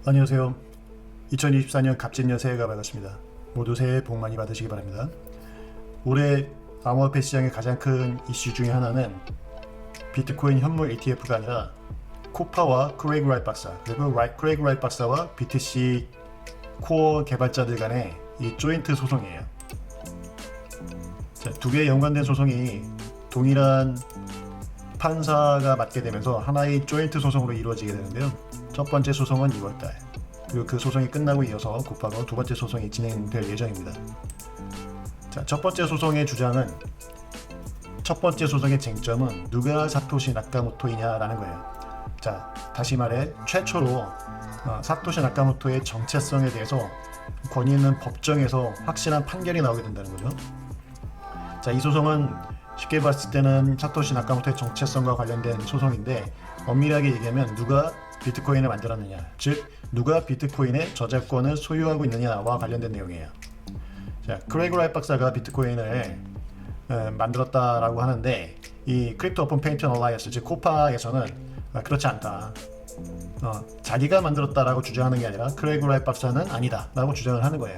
안녕하세요. 2024년 갑진년 새해가 밝았습니다. 모두 새해 복 많이 받으시기 바랍니다. 올해 암호화폐 시장의 가장 큰 이슈 중에 하나는 비트코인 현물 ETF가 아니라 코파와 크레이그 라이트 박사, 그리고 크레이그 라이트 박사와 BTC 코어 개발자들 간의 이 조인트 소송이에요. 두 개의 연관된 소송이 동일한 판사가 맡게 되면서 하나의 조인트 소송으로 이루어지게 되는데요. 첫 번째 소송은 2월달, 그리고 그 소송이 끝나고 이어서 곧바로 두 번째 소송이 진행될 예정입니다. 첫 번째 소송의 주장은, 첫 번째 소송의 쟁점은 누가 사토시 나카모토이냐라는 거예요. 다시 말해 최초로 사토시 나카모토의 정체성에 대해서 권위 있는 법정에서 확실한 판결이 나오게 된다는 거죠. 이 소송은 쉽게 봤을 때는 사토시 나카모토의 정체성과 관련된 소송인데, 엄밀하게 얘기하면 누가 비트코인을 만들었느냐, 즉 누가 비트코인의 저작권을 소유하고 있느냐와 관련된 내용이에요. 크레이그 라이트 박사가 비트코인을 만들었다라고 하는데, 이 크립토 오픈 페인트 얼라이언스, 즉 코파에서는 그렇지 않다, 자기가 만들었다라고 주장하는 게 아니라 크레이그 라이트 박사는 아니다 라고 주장을 하는 거예요.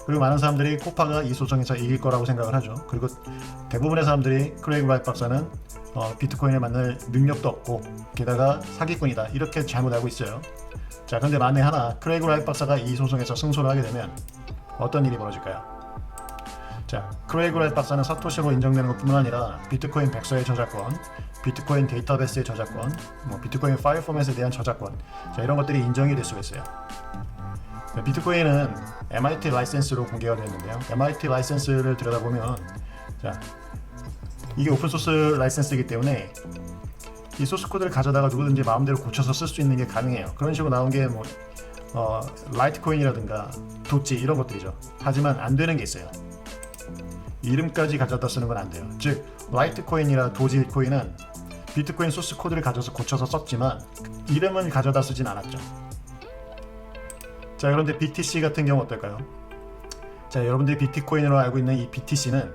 그리고 많은 사람들이 코파가 이 소송에서 이길 거라고 생각을 하죠. 그리고 대부분의 사람들이 크레이그 라이트 박사는 비트코인을 만들 능력도 없고 게다가 사기꾼이다 이렇게 잘못 알고 있어요. 그런데 만에 하나 크레이그 라이트 박사가 이 소송에서 승소를 하게 되면 어떤 일이 벌어질까요? 크레이그 라이트 박사는 사토시로 인정되는 것뿐만 아니라 비트코인 백서의 저작권, 비트코인 데이터베이스의 저작권, 비트코인 파일 포맷에 대한 저작권, 이런 것들이 인정이 될 수가 있어요. 비트코인은 MIT 라이센스로 공개가 되었는데요. MIT 라이센스를 들여다보면, 이게 오픈소스 라이센스이기 때문에 이 소스 코드를 가져다가 누구든지 마음대로 고쳐서 쓸 수 있는 게 가능해요. 그런 식으로 나온 게 라이트코인이라든가 도치 이런 것들이죠. 하지만 안 되는 게 있어요. 이름까지 가져다 쓰는 건 안 돼요. 즉 라이트코인이나 도지코인은 비트코인 소스 코드를 가져서 고쳐서 썼지만 이름은 가져다 쓰진 않았죠. 그런데 BTC 같은 경우 어떨까요? 여러분들이 비트코인으로 알고 있는 이 BTC는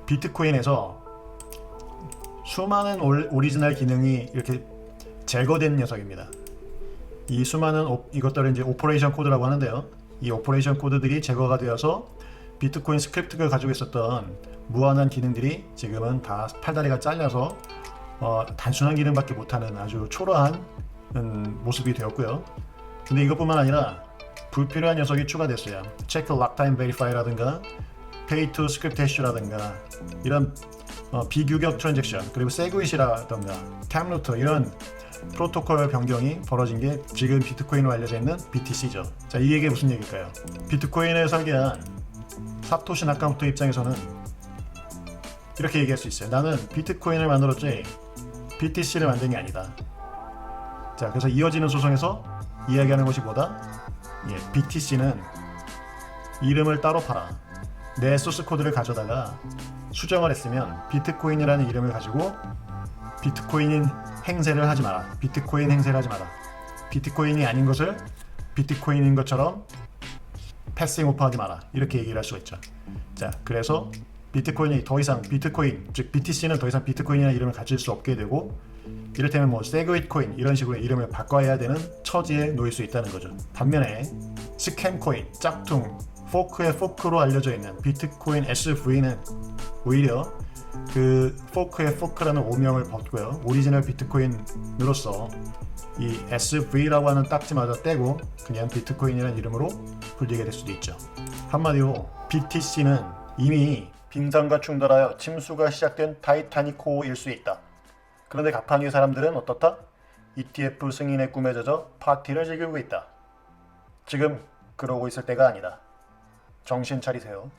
비트코인에서 수많은 오리지널 기능이 이렇게 제거된 녀석입니다. 이 수많은 이것들을 이제 오퍼레이션 코드라고 하는데요. 이 오퍼레이션 코드들이 제거가 되어서 비트코인 스크립트가 가지고 있었던 무한한 기능들이 지금은 다 팔다리가 잘려서 단순한 기능밖에 못하는 아주 초라한 모습이 되었고요. 근데 이것뿐만 아니라 불필요한 녀석이 추가됐어요. 체크 락타임 베리파이라든가 페이 투 스크립트 해시라든가 이런 비규격 트랜잭션, 그리고 세그윗이라든가 탑루터, 이런 프로토콜 변경이 벌어진 게 지금 비트코인으로 알려져 있는 BTC죠. 이 얘기가 무슨 얘기일까요? 비트코인을 설계한 사토시 나카모토 입장에서는 이렇게 얘기할 수 있어요. 나는 비트코인을 만들었지 BTC를 만든 게 아니다. 그래서 이어지는 소송에서 이야기하는 것이 뭐다? BTC는 이름을 따로 팔아. 내 소스 코드를 가져다가 수정을 했으면 비트코인이라는 이름을 가지고 비트코인 행세를 하지 마라. 비트코인 행세를 하지 마라. 비트코인이 아닌 것을 비트코인인 것처럼 패싱 오프하지 마라. 이렇게 얘기를 할 수가 있죠. 그래서 비트코인이 더 이상 비트코인, 즉 BTC는 더 이상 비트코인이라는 이름을 가질 수 없게 되고, 이를테면 세그윗 코인 이런 식으로 이름을 바꿔야 되는 처지에 놓일 수 있다는 거죠. 반면에 스캠 코인, 짝퉁, 포크의 포크로 알려져 있는 비트코인 SV는 오히려 그 포크의 포크라는 오명을 벗고요, 오리지널 비트코인으로서 이 SV라고 하는 딱지마저 떼고 그냥 비트코인이라는 이름으로 불리게 될 수도 있죠. 한마디로 BTC는 이미 빙산과 충돌하여 침수가 시작된 타이타닉호일 수 있다. 그런데 가판 위의 사람들은 어떻다? ETF 승인의 꿈에 젖어 파티를 즐기고 있다. 지금 그러고 있을 때가 아니다. 정신 차리세요.